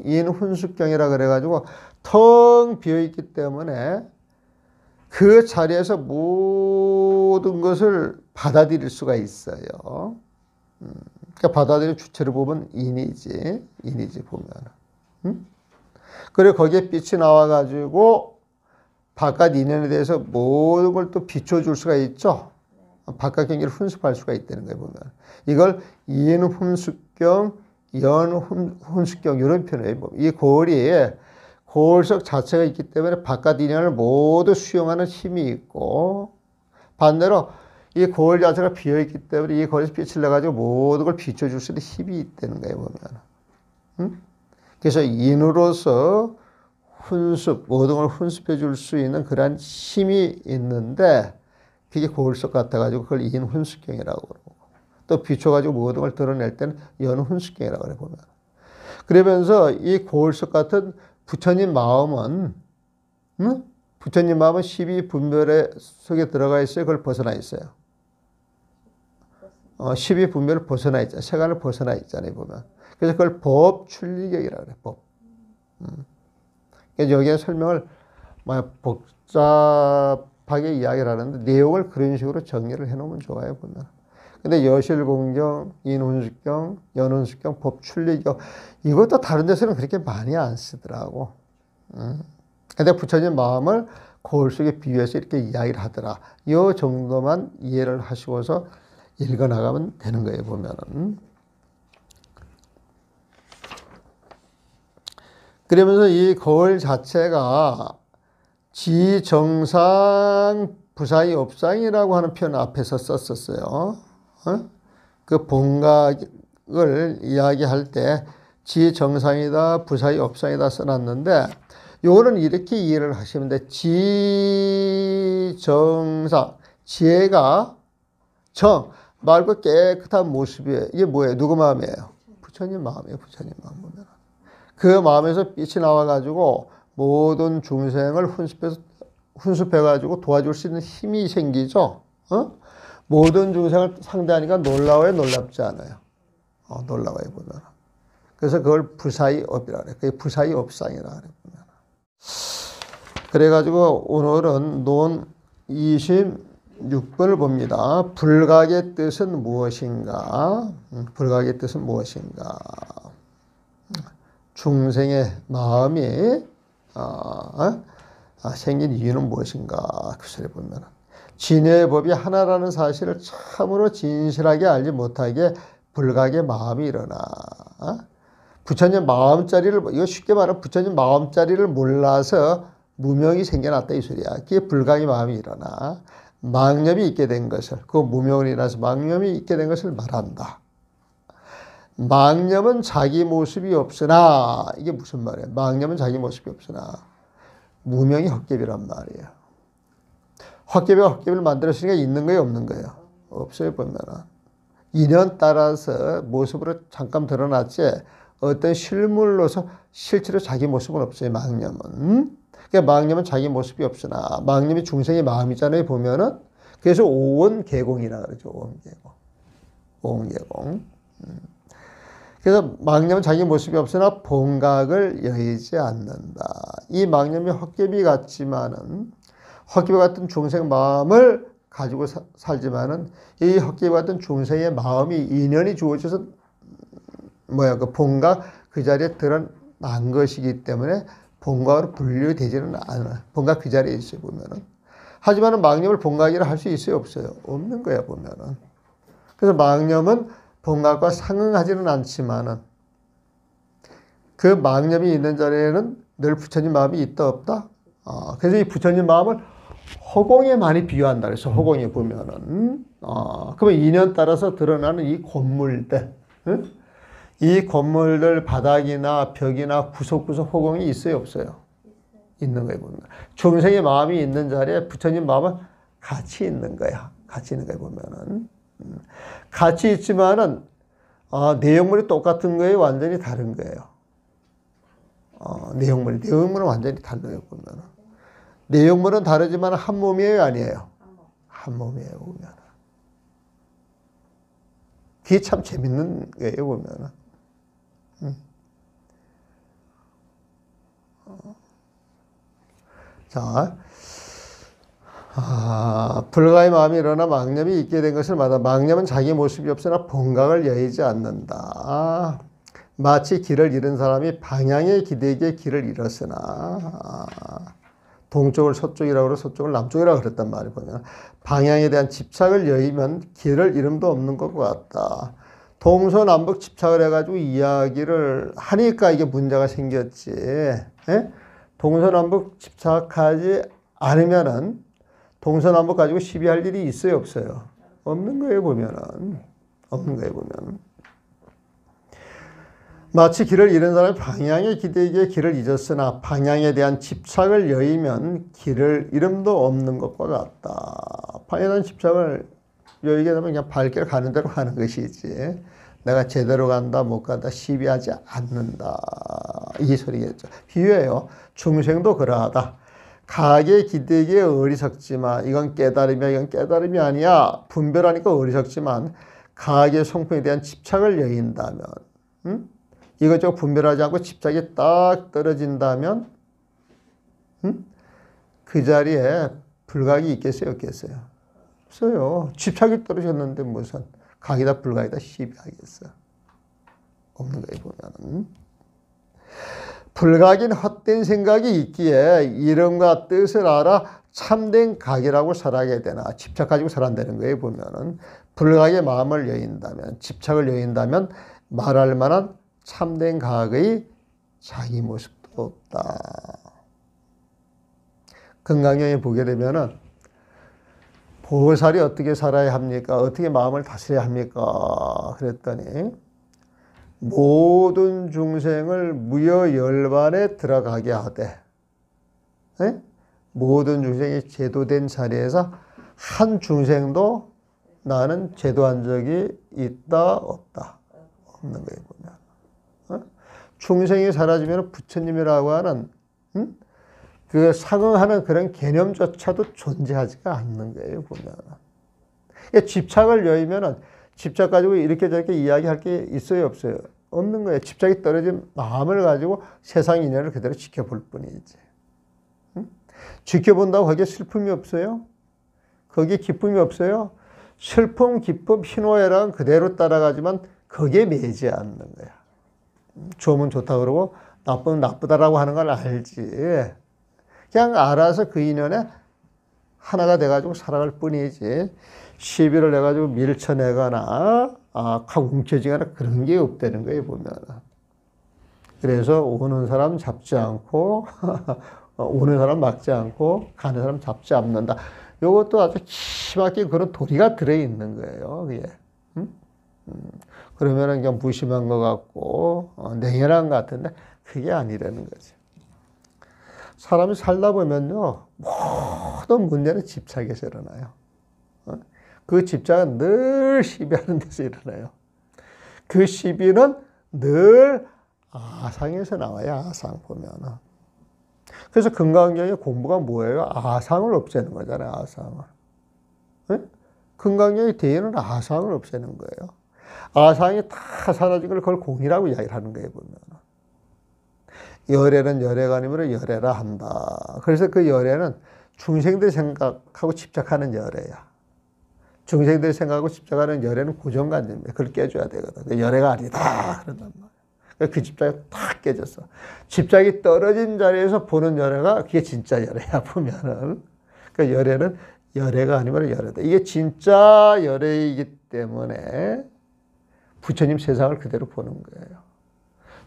텅 비어있기 때문에 그 자리에서 모든 것을 받아들일 수가 있어요. 그러니까 받아들일 주체를 보면 인이지 보면. 그리고 거기에 빛이 나와가지고 바깥 인연에 대해서 모든 걸 또 비춰줄 수가 있죠. 바깥 경기를 훈습할 수가 있다는 거예요, 보면. 이걸 인훈숙경, 연훈숙경 이런 표현을 해요. 이 거울 속 자체가 있기 때문에 바깥 인연을 모두 수용하는 힘이 있고, 반대로 이 거울 자체가 비어있기 때문에 이 거울에서 빛을 내가지고 모든 걸 비춰줄 수 있는 힘이 있다는 거예요, 보면. 응? 그래서 인으로서 훈습, 모든 걸 훈습해 줄 수 있는 그러한 힘이 있는데, 그게 거울 속 같아가지고 그걸 인훈습경이라고 그러고, 또 비춰가지고 모든 걸 드러낼 때는 연훈습경이라고 그래, 보면. 그러면서 이 거울 속 같은 부처님 마음은, 응? 부처님 마음은 12분별 속에 들어가 있어요? 그걸 벗어나 있어요? 12분별을 벗어나 있잖아요. 세간을 벗어나 있잖아요, 보면. 그래서 그걸 법출리경이라고 그래요, 법. 그래서 여기에 설명을 복잡하게 이야기를 하는데 내용을 그런 식으로 정리를 해놓으면 좋아요, 보면. 근데 여실공경, 인훈습경, 연훈습경, 법출리경 이것도 다른 데서는 그렇게 많이 안 쓰더라고. 근데 부처님 마음을 거울 속에 비유해서 이렇게 이야기를 하더라. 이 정도만 이해를 하시고서 읽어나가면 되는 거예요, 보면은. 그러면서 이 거울 자체가 지정상 부사의 업상이라고 하는 표현 앞에서 썼었어요. 그 본각을 이야기할 때 지정상이다, 부사의 업상이다 써놨는데 요거는 이렇게 이해를 하시면 돼. 지정상, 지혜가 정, 맑고 깨끗한 모습이에요. 이게 뭐예요? 누구 마음이에요? 부처님 마음이에요. 부처님 마음 보면. 그 마음에서 빛이 나와가지고 모든 중생을 훈습해가지고 도와줄 수 있는 힘이 생기죠. 모든 중생을 상대하니까 놀라워요? 놀랍지 않아요? 놀라워요, 보면. 그래서 그걸 부사의 업이라 그래요. 그게 부사의 업상이라 그래요, 보면. 그래가지고 오늘은 논 26번을 봅니다. 불각의 뜻은 무엇인가? 불각의 뜻은 무엇인가? 중생의 마음이 생긴 이유는 무엇인가? 그 소리 보면 진의 법이 하나라는 사실을 참으로 진실하게 알지 못하게 불각의 마음이 일어나. 부처님 마음자리를, 이거 쉽게 말하면 부처님 마음자리를 몰라서 무명이 생겨났다 이 소리야. 그게 불각의 마음이 일어나. 망념이 있게 된 것을, 그 무명으로 인해서 망념이 있게 된 것을 말한다. 망념은 자기 모습이 없으나, 이게 무슨 말이에요? 망념은 자기 모습이 없으나 무명이 헛개비란 말이에요. 헛개비가 헛개비를 만들었으니까 있는 거예요, 없는 거예요? 없어요, 보면은. 인연 따라서 모습으로 잠깐 드러났지 어떤 실물로서 실제로 자기 모습은 없어요, 망념은. 그러니까 망념은 자기 모습이 없으나 망념이 중생의 마음이잖아요, 보면은. 그래서 오원계공이라 그러죠, 오원계공. 오원계공. 그래서 망념은 자기 모습이 없으나 본각을 여의지 않는다. 이 망념이 헛개비 같지만은, 헛개비 같은 중생 마음을 가지고 살지만은, 이 헛개비 같은 중생의 마음이 인연이 주어져서 그 본각 그 자리에 드러난 것이기 때문에 본각으로 분류되지는 않아. 본각 그 자리에 있어요, 보면은. 하지만은 망념을 본각이라 할 수 있어요, 없어요? 없는 거야, 보면은. 그래서 망념은 본각과 상응하지는 않지만은 그 망념이 있는 자리에는 늘 부처님 마음이 있다 없다. 그래서 이 부처님 마음을 허공에 많이 비유한다. 그래서 허공에 보면은 그러면 인연 따라서 드러나는 이 건물들, 이 건물들 바닥이나 벽이나 구석구석 허공이 있어요, 없어요? 있는 거예요, 보면. 중생의 마음이 있는 자리에 부처님 마음은 같이 있는 거야. 같이 있는 거예요, 보면은. 같이 있지만은 내용물이 똑같은 거예요, 완전히 다른 거예요. 내용물은 완전히 달라요, 보면은. 내용물은 다르지만 한 몸이에요, 아니에요? 한 몸이에요, 보면. 그게 참 재밌는 거예요, 보면은. 자, 불가의 마음이 일어나 망념이 있게 된 것을 말한다. 망념은 자기 모습이 없으나 본각을 여의지 않는다. 마치 길을 잃은 사람이 방향에 기대기에 길을 잃었으나 동쪽을 서쪽이라고 그러고 서쪽을 남쪽이라고 그랬단 말이에요. 보면 방향에 대한 집착을 여의면 길을 잃음도 없는 것 같다. 동서남북 집착을 해가지고 이야기를 하니까 이게 문제가 생겼지. 예? 동서남북 집착하지 않으면은 동서남북 가지고 시비할 일이 있어요, 없어요? 없는 거예요, 보면은. 없는 거예요, 보면은. 마치 길을 잃은 사람이 방향에 기대기에 길을 잊었으나 방향에 대한 집착을 여의면 길을 잃음도 없는 것과 같다. 방향에 대한 집착을 여의게 되면 그냥 발길 가는 대로 가는 것이지. 내가 제대로 간다, 못 간다, 시비하지 않는다. 이 소리겠죠. 비유예요. 중생도 그러하다. 가게 기대기에 어리석지만 이건 깨달음이야, 이건 깨달음이 아니야. 분별하니까 어리석지만 가게 성품에 대한 집착을 여인다면 이것저것 분별하지 않고 집착이 딱 떨어진다면 그 자리에 불각이 있겠어요, 없겠어요? 없어요. 집착이 떨어졌는데 무슨 각이다 불각이다 시비하겠어. 없는 거예요, 보면은. 불각인 헛된 생각이 있기에 이름과 뜻을 알아 참된 각이라고 살아가게 되나 집착 가지고 살아간다는 거예요, 보면은. 불각의 마음을 여인다면, 집착을 여인다면 말할 만한 참된 각의 자기 모습도 없다. 건강경에 보게 되면은 보살이 어떻게 살아야 합니까? 어떻게 마음을 다스려야 합니까? 그랬더니 모든 중생을 무여열반에 들어가게 하되 모든 중생이 제도된 자리에서 한 중생도 나는 제도한 적이 있다 없다 없는 거예요, 보면. 중생이 사라지면 부처님이라고 하는 그 상응하는 그런 개념조차도 존재하지가 않는 거예요, 보면. 집착을 여의면은 집착 가지고 이렇게 저렇게 이야기할 게 있어요, 없어요? 없는 거예요. 집착이 떨어진 마음을 가지고 세상 인연을 그대로 지켜볼 뿐이지. 지켜본다고 거기에 슬픔이 없어요? 거기에 기쁨이 없어요? 슬픔, 기쁨, 희노애락은 그대로 따라가지만 거기에 매지 않는 거야. 좋으면 좋다 그러고 나쁘면 나쁘다라고 하는 걸 알지. 그냥 알아서 그 인연에 하나가 돼가지고 살아갈 뿐이지. 시비를 내가지고 밀쳐내거나 확 움켜쥐거나 그런 게 없다는 거예요, 보면. 그래서 오는 사람 잡지 않고 오는 사람 막지 않고 가는 사람 잡지 않는다. 이것도 아주 기막힌 그런 도리가 들어있는 거예요, 그게. 그러면은 그냥 무심한 것 같고 냉혈한 것 같은데 그게 아니라는 거죠. 사람이 살다 보면요, 모든 문제는 집착에서 일어나요. 그 집착은 늘 시비하는 데서 일어나요. 그 시비는 늘 아상에서 나와요, 아상 보면은. 그래서 건강경의 공부가 뭐예요? 아상을 없애는 거잖아요, 아상을. 건강경의 대의는 아상을 없애는 거예요. 아상이 다 사라진 걸 그걸 공이라고 이야기를 하는 거예요, 보면. 열애는 열애가 아니면 열애라 한다. 그래서 그 열애는 중생들 생각하고 집착하는 열애야. 중생들 생각하고 집착하는 열애는 고정관념이야. 그걸 깨줘야 되거든. 열애가 아니다. 그런단 말이야. 그 집착이 탁 깨졌어. 집착이 떨어진 자리에서 보는 열애가 그게 진짜 열애야, 보면은. 그 열애는 열애가 아니면 열애다. 이게 진짜 열애이기 때문에 부처님 세상을 그대로 보는 거예요.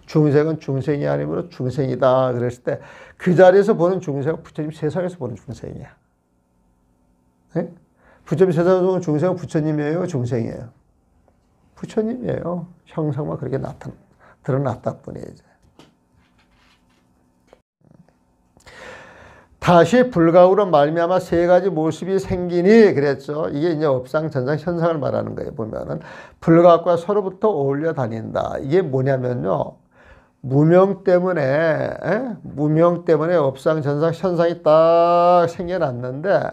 중생은 중생이 아니면 중생이다 그랬을 때 그 자리에서 보는 중생은 부처님 세상에서 보는 중생이야. 네? 부처님 세상에서 보는 중생은 부처님이에요, 중생이에요? 부처님이에요. 형상만 그렇게 드러났다 뿐이지. 다시 불각으로 말미암아 세 가지 모습이 생기니 그랬죠. 이게 이제 업상, 전상, 현상을 말하는 거예요. 보면은 불각과 서로부터 어울려 다닌다. 이게 뭐냐면요. 무명 때문에 업상, 전상, 현상이 딱 생겨났는데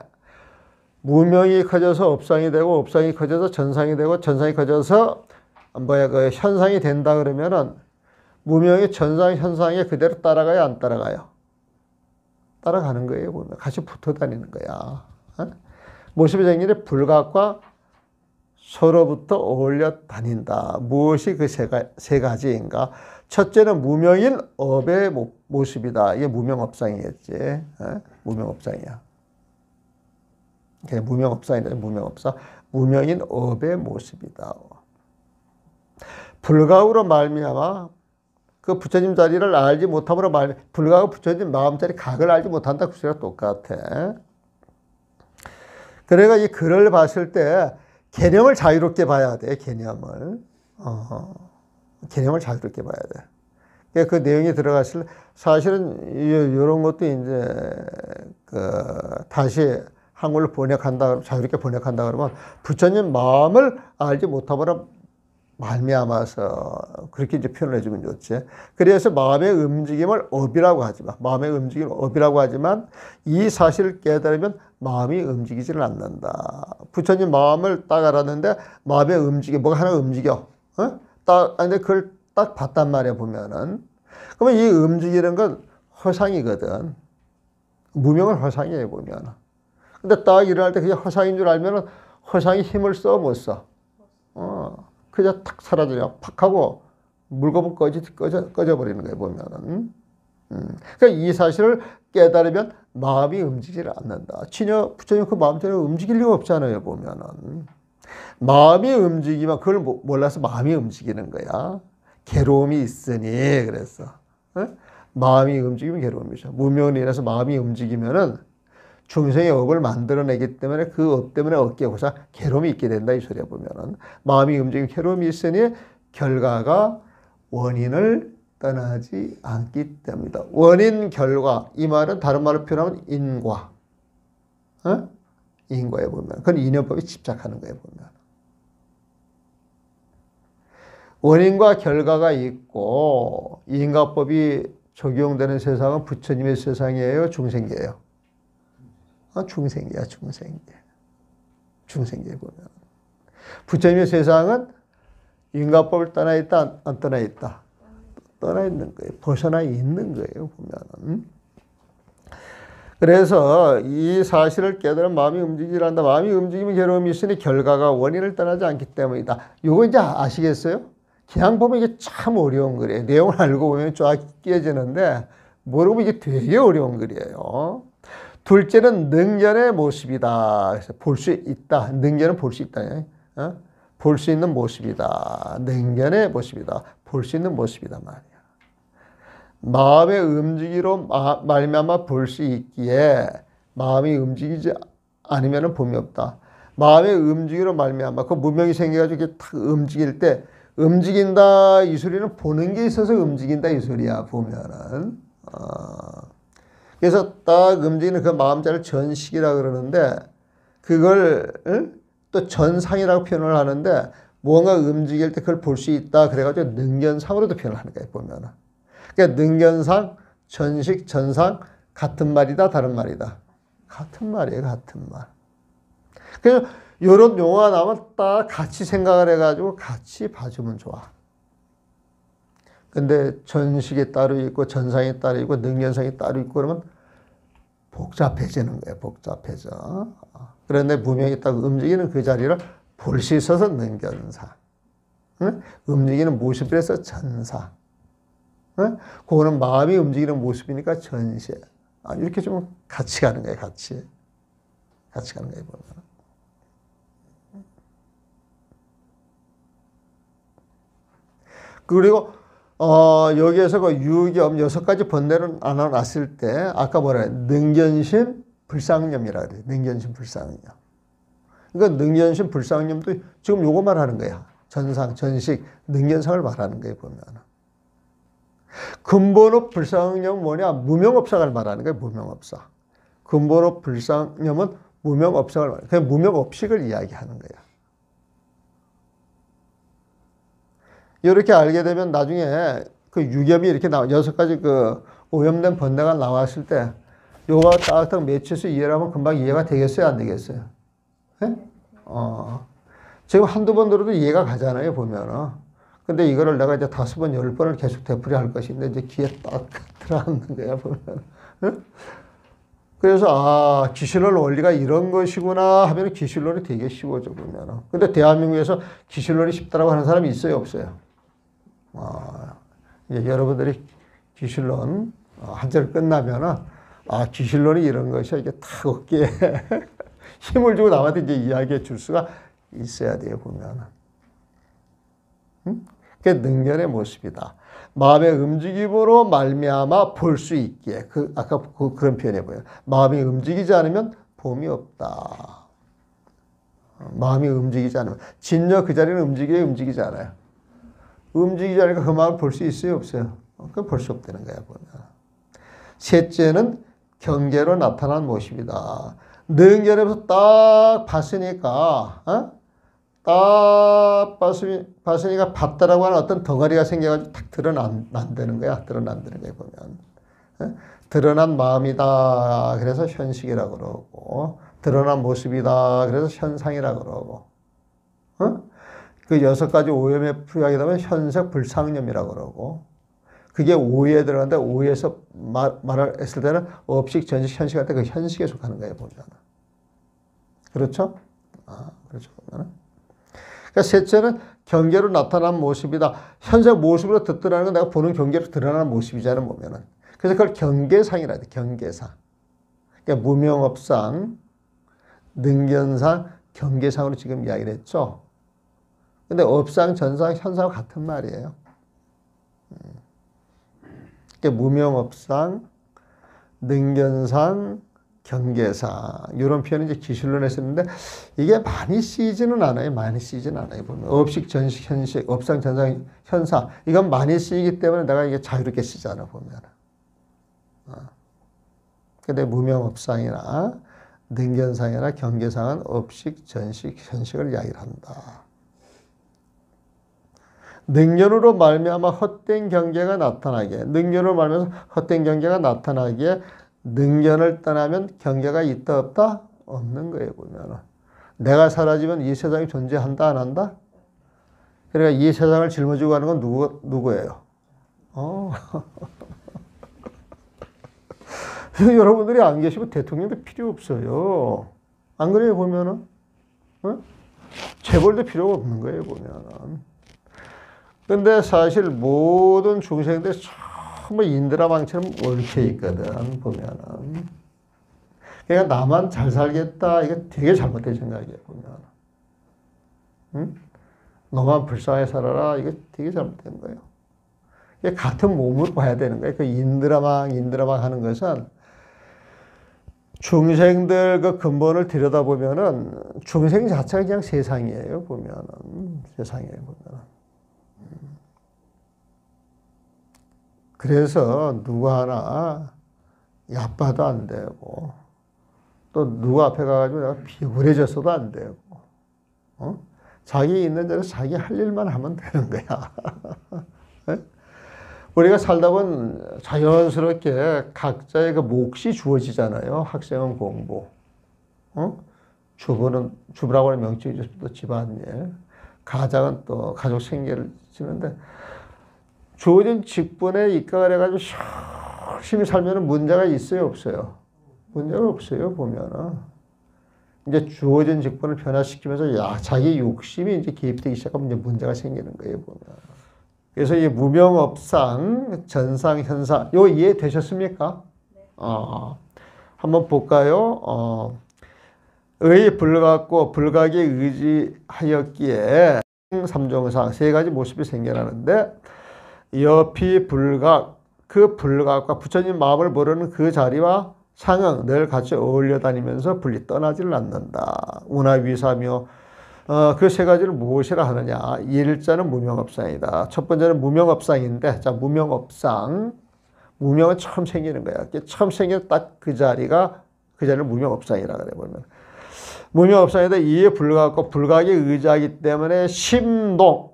무명이 커져서 업상이 되고 업상이 커져서 전상이 되고 전상이 커져서 그 현상이 된다 그러면은 무명이 전상, 현상에 그대로 따라가요, 안 따라가요? 따라가는 거예요, 보면. 같이 붙어 다니는 거야. 모습이 생기는 불각과 서로부터 어울려 다닌다. 무엇이 그 세 가지인가? 첫째는 무명인 업의 모습이다. 이게 무명업상이겠지. 무명업상이야. 무명업상이다. 무명업상. 무명인 업의 모습이다. 불각으로 말미암아 그 부처님 자리를 알지 못함으로 불각은 부처님 마음자리 각을 알지 못한다. 그 소리가 똑같아. 그래가 이 글을 봤을 때 개념을 자유롭게 봐야 돼, 개념을. 개념을 자유롭게 봐야 돼. 그러니까 그 내용이 들어갔을 때 사실은 이런 것도 이제 다시 한글로 번역한다, 자유롭게 번역한다 그러면 부처님 마음을 알지 못하거나 말미암아서 그렇게 이제 표현을 해주면 좋지. 그래서 마음의 움직임을 업이라고 하지만, 마음의 움직임을 업이라고 하지만 이 사실을 깨달으면 마음이 움직이지를 않는다. 부처님 마음을 딱 알았는데 마음의 움직임, 뭐가 하나 움직여. 근데 그걸 딱 봤단 말이야, 보면은. 그러면 이 움직이는 건 허상이거든. 무명은 허상이에요, 보면은. 근데 딱 일어날 때 그게 허상인 줄 알면은 허상이 힘을 써, 못 써? 그냥 탁 사라져요. 팍 하고 물거품 꺼져버리는 거예요, 보면은. 그러니까 이 사실을 깨달으면 마음이 움직이지 않는다. 부처님 그 마음대로 움직일 리가 없잖아요, 보면은. 마음이 움직이면 그걸 몰라서 마음이 움직이는 거야. 괴로움이 있으니, 그래서. 마음이 움직이면 괴로움이죠. 무명으로 인해서 마음이 움직이면은 중생의 업을 만들어내기 때문에 그 업 때문에 얻게 고사 괴로움이 있게 된다, 이 소리야, 보면은. 마음이 움직이면 괴로움이 있으니 결과가 원인을 떠나지 않기 때문이다. 원인, 결과. 이 말은 다른 말로 표현하면 인과. 인과에 보면. 그건 인연법에 집착하는 거에 보면. 원인과 결과가 있고 인과법이 적용되는 세상은 부처님의 세상이에요, 중생계예요? 중생계야, 중생계. 중생계에 보면. 부처님의 세상은 인과법을 떠나 있다, 안 떠나 있다? 떠나 있는 거예요. 벗어나 있는 거예요, 보면. 그래서 이 사실을 깨달은 마음이 움직이려 한다. 마음이 움직이면 괴로움이 있으니 결과가 원인을 떠나지 않기 때문이다. 요거 이제 아시겠어요? 그냥 보면 이게 참 어려운 글이에요. 내용을 알고 보면 쫙 깨지는데 모르고 이게 되게 어려운 글이에요. 둘째는 능견의 모습이다. 그래서 볼 수 있다. 능견은 볼 수 있다. 볼 수 있는 모습이다. 능견의 모습이다. 볼 수 있는 모습이다 말이야. 마음의 움직이로 말미암아 볼 수 있기에 마음이 움직이지 않으면 봄이 없다. 마음의 움직이로 말미암아 그 무명이 생겨가지고 이렇게 탁 움직일 때 움직인다 이 소리는 보는 게 있어서 움직인다 이 소리야, 보면은. 그래서 딱 움직이는 그 마음자를 전식이라 그러는데 그걸 또 전상이라고 표현을 하는데 무언가 움직일 때 그걸 볼 수 있다 그래가지고 능견상으로도 표현을 하는 거예요, 보면은. 그러니까 능견상, 전식, 전상 같은 말이다, 다른 말이다? 같은 말이에요, 같은 말. 그래서 이런 용어가 나오면 딱 같이 생각을 해가지고 같이 봐주면 좋아. 근데 전식이 따로 있고 전상이 따로 있고 능견상이 따로 있고 그러면 복잡해지는 거예요, 복잡해져. 그런데 무명이 딱 움직이는 그 자리를 볼 수 있어서 능견상. 움직이는 모습이라서 전상. 그거는 마음이 움직이는 모습이니까 전시. 이렇게 좀 같이 가는 거예요, 같이. 같이 가는 거예요, 보면. 그리고 여기에서 그 유겸 6가지 번뇌를 나눠놨을 때 아까 뭐라 해요? 능견심, 불상념이라 그래요. 능견심, 불상념. 그러니까 능견심, 불상념도 지금 요거 말하는 거야. 전상, 전식, 능견상을 말하는 거예요, 보면. 근본업 불상념은 뭐냐? 무명업상을 말하는 거예요, 무명업상. 근본업 불상념은 무명업상을 말하는 거예요. 그냥 무명업식을 이야기하는 거야. 이렇게 알게 되면 나중에 그 유겸이 이렇게 6가지 그 오염된 번뇌가 나왔을 때 요거 딱딱 매치해서 이해를 하면 금방 이해가 되겠어요, 안 되겠어요? 네? 지금 한두 번 들어도 이해가 가잖아요, 보면은. 근데 이거를 내가 이제 5번, 10번을 계속 되풀이 할 것인데 이제 귀에 딱 들어앉는 거야, 보면. 네? 그래서 기실론 원리가 이런 것이구나 하면 기실론이 되게 쉬워져, 보면. 근데 대한민국에서 기실론이 쉽다라고 하는 사람이 있어요, 없어요? 이제 여러분들이 기실론 한 절 끝나면은 기실론이 이런 것이야 이게 탁 어깨에 힘을 주고 남한테 이제 이야기해 줄 수가 있어야 돼요, 보면은. 그게 능견의 모습이다. 마음의 움직임으로 말미암아 볼 수 있기에 아까 그런 표현해 보여요. 마음이 움직이지 않으면 봄이 없다. 마음이 움직이지 않으면. 진여 그 자리는 움직이지 않아요. 움직이지 않으니까 그 마음을 볼 수 있어요, 없어요? 그걸 볼 수 없다는 거야, 보면. 셋째는 경계로 나타난 모습이다. 능계로서 딱 봤으니까, 딱 봤으니까 봤다라고 하는 어떤 덩어리가 생겨가지고 탁 드러난다는 거야. 드러난다는 거야, 보면. 드러난 마음이다. 그래서 현식이라고 그러고, 드러난 모습이다. 그래서 현상이라고 그러고, 그 6가지 오염에 부여하게 되면 현색 불상념이라고 그러고, 그게 오해에 들어가는데 오해에서 말을 했을 때는 업식, 전식, 현식할 때 그 현식에 속하는 거예요, 보면. 그렇죠? 그렇죠, 보면. 그러니까 셋째는 경계로 나타난 모습이다. 현재 모습으로 드러나는 건 내가 보는 경계로 드러나는 모습이잖아요, 보면은. 그래서 그걸 경계상이라 해야 돼, 경계상. 그러니까 무명업상, 능견상, 경계상으로 지금 이야기를 했죠. 근데 업상, 전상, 현상과 같은 말이에요. 그러니까 무명업상, 능견상, 경계상 이런 표현을 이제 기술로 했었는데 이게 많이 쓰이지는 않아요. 많이 쓰이지는 않아요. 보면 업식, 전식, 현식, 업상, 전상, 현상 이건 많이 쓰이기 때문에 내가 이게 자유롭게 쓰잖아 보면. 근데 무명업상이나 능견상이나 경계상은 업식, 전식, 현식을 이야기를 한다. 능견으로 말미암아 헛된 경계가 나타나게, 능견으로 말미암아 헛된 경계가 나타나기에 능견을 떠나면 경계가 있다 없다? 없는 거예요, 보면은. 내가 사라지면 이 세상이 존재한다, 안 한다? 그러니까 이 세상을 짊어지고 가는 건 누구예요? 여러분들이 안 계시면 대통령도 필요 없어요. 안 그래요, 보면은? 재벌도 필요가 없는 거예요, 보면은. 근데 사실 모든 중생들이 전부 인드라망처럼 얽혀 있거든, 보면은. 그러니까 나만 잘 살겠다, 이게 되게 잘못된 생각이에요, 보면. 너만 불쌍하게 살아라, 이게 되게 잘못된 거예요. 이게 같은 몸으로 봐야 되는 거예요. 그 인드라망 하는 것은 중생들 그 근본을 들여다보면은 중생 자체가 그냥 세상이에요, 보면은. 세상이에요, 보면은. 그래서 누구 하나 얕봐도 안 되고 또 누구 앞에 가가지고 내가 비굴해졌어도 안 되고 자기 있는 대로 자기 할 일만 하면 되는 거야. 우리가 살다 보면 자연스럽게 각자의 그 몫이 주어지잖아요. 학생은 공부, 주부라고 하는 명칭이 있어서 또 집안일, 가장은 또 가족 생계를 지는데 주어진 직분에 입각을 해가지고 열심히 살면 문제가 있어요, 없어요? 문제가 없어요, 보면은. 이제 주어진 직분을 변화시키면서 자기 욕심이 이제 개입되기 시작하면 이제 문제가 생기는 거예요, 보면. 그래서 이 무명업상, 전상, 현상, 이거 이해되셨습니까? 한번 볼까요? 의 불각고 불각에 의지하였기에 삼종상 세 가지 모습이 생겨나는데 여피 불각, 그 불각과 부처님 마음을 모르는 그 자리와 상응 늘 같이 어울려 다니면서 분리 떠나지를 않는다. 운하위사며 그 세 가지를 무엇이라 하느냐. 일자는 무명업상이다. 첫 번째는 무명업상인데, 자, 무명업상. 무명은 처음 생기는 거야. 처음 생기는 딱 그 자리를 무명업상이라 그래, 보면. 무명업상이다. 이에 불각과 불각에 의지하기 때문에 심동.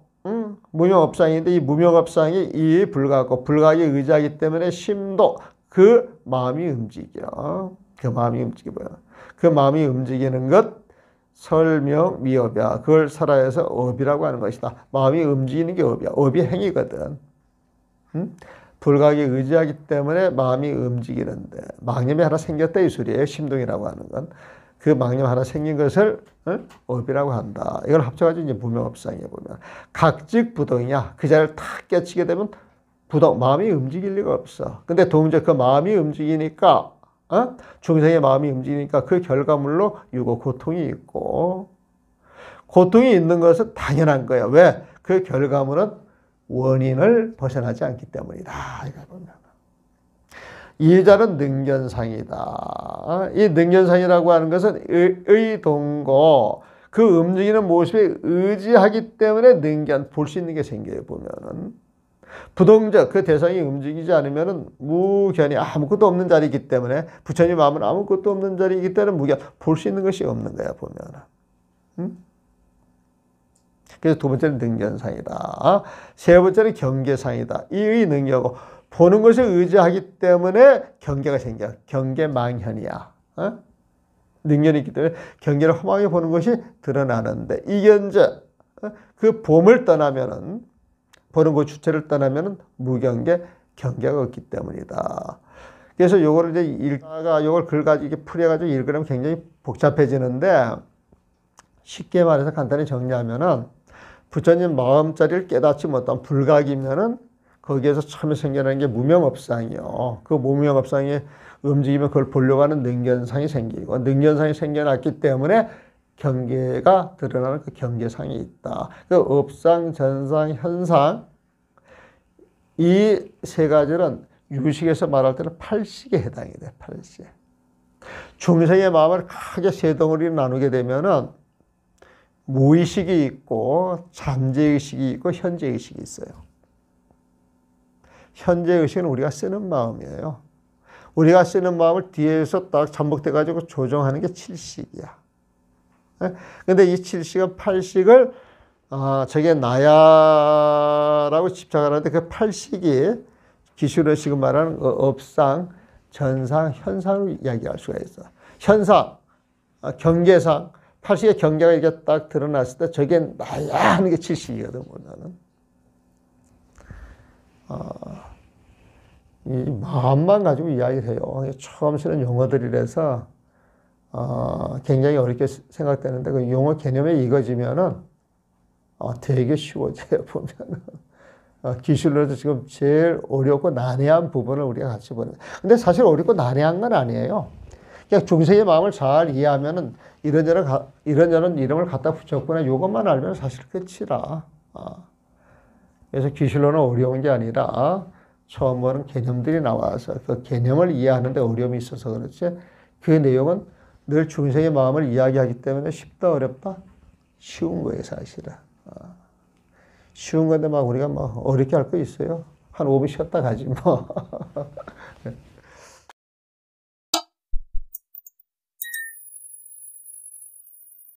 무명업상인데 이 무명업상이 이에 불각과 불각에 의지하기 때문에 심도. 그 마음이 움직여. 그 마음이 움직여요. 그 마음이 움직이는 것 설명 미업이야. 그걸 설화해서 업이라고 하는 것이다. 마음이 움직이는 게 업이야. 업이 행위거든. 불각에 의지하기 때문에 마음이 움직이는데 망념이 하나 생겼다 이 소리예요. 심동이라고 하는 건. 그 망념 하나 생긴 것을 업이라고 한다. 이걸 합쳐가지고 이제 무명업상에 보면 각즉 부동이야. 그 자리를 탁 깨치게 되면 부동, 마음이 움직일 리가 없어. 근데 동적 그 마음이 움직이니까 중생의 마음이 움직이니까 그 결과물로 유고 고통이 있고 고통이 있는 것은 당연한 거야. 왜? 그 결과물은 원인을 벗어나지 않기 때문이다. 이거 보면. 이 자는 능견상이다. 이 능견상이라고 하는 것은 의동고 그 움직이는 모습에 의지하기 때문에 능견, 볼 수 있는 게 생겨요, 보면은. 부동적, 그 대상이 움직이지 않으면은 무견이 아무것도 없는 자리이기 때문에, 부처님 마음은 아무것도 없는 자리이기 때문에 무견, 볼 수 있는 것이 없는 거야, 보면은. 응? 그래서 두 번째는 능견상이다. 세 번째는 경계상이다. 이의 능력고 보는 것에 의지하기 때문에 경계가 생겨. 경계망현이야. 어? 능력이 있기 때문에 경계를 험하게 보는 것이 드러나는데 이견자 그 봄을 떠나면은 보는 그 주체를 떠나면은 무경계 경계가 없기 때문이다. 그래서 요거를 이제 읽다가 요걸 글 가지고 풀어가지고 읽으면 굉장히 복잡해지는데 쉽게 말해서 간단히 정리하면은 부처님 마음자리를 깨닫지 못한 불각이면은 거기에서 처음에 생겨나는 게 무명업상이요. 그 무명업상이 움직이면 그걸 보려고 하는 능견상이 생기고 능견상이 생겨났기 때문에 경계가 드러나는 그 경계상이 있다. 그 업상, 전상, 현상 이 세 가지는 유식에서 말할 때는 팔식에 해당이 돼. 팔식. 중생의 마음을 크게 세 덩어리로 나누게 되면은 무의식이 있고 잠재의식이 있고 현재의식이 있어요. 현재의식은 우리가 쓰는 마음이에요. 우리가 쓰는 마음을 뒤에서 딱 잠복돼가지고 조정하는 게 칠식이야. 근데 이 칠식은 팔식을 저게 나야라고 집착하는데 그 팔식이 기술의식을 말하는 업상, 전상, 현상을 이야기할 수가 있어. 현상, 경계상, 팔식의 경계가 이렇게 딱 드러났을 때 저게 나야 하는 게 칠식이거든, 나는. 이 마음만 가지고 이야기를 해요. 처음 쓰는 용어들이라서 굉장히 어렵게 생각되는데 그 용어 개념에 익어지면은 되게 쉬워져요, 보면은. 기술로도 지금 제일 어렵고 난해한 부분을 우리가 같이 보는. 근데 사실 어렵고 난해한 건 아니에요. 그냥 중생의 마음을 잘 이해하면은 이런저런 이름을 갖다 붙였구나. 이것만 알면 사실 끝이라. 그래서 기술로는 어려운 게 아니라 처음 보는 개념들이 나와서 그 개념을 이해하는데 어려움이 있어서 그렇지. 그 내용은 늘 중생의 마음을 이야기하기 때문에 쉽다 어렵다? 쉬운 거예요, 사실은. 쉬운 건데 막 우리가 뭐 어렵게 할 거 있어요? 한 5분 쉬었다 가지 뭐.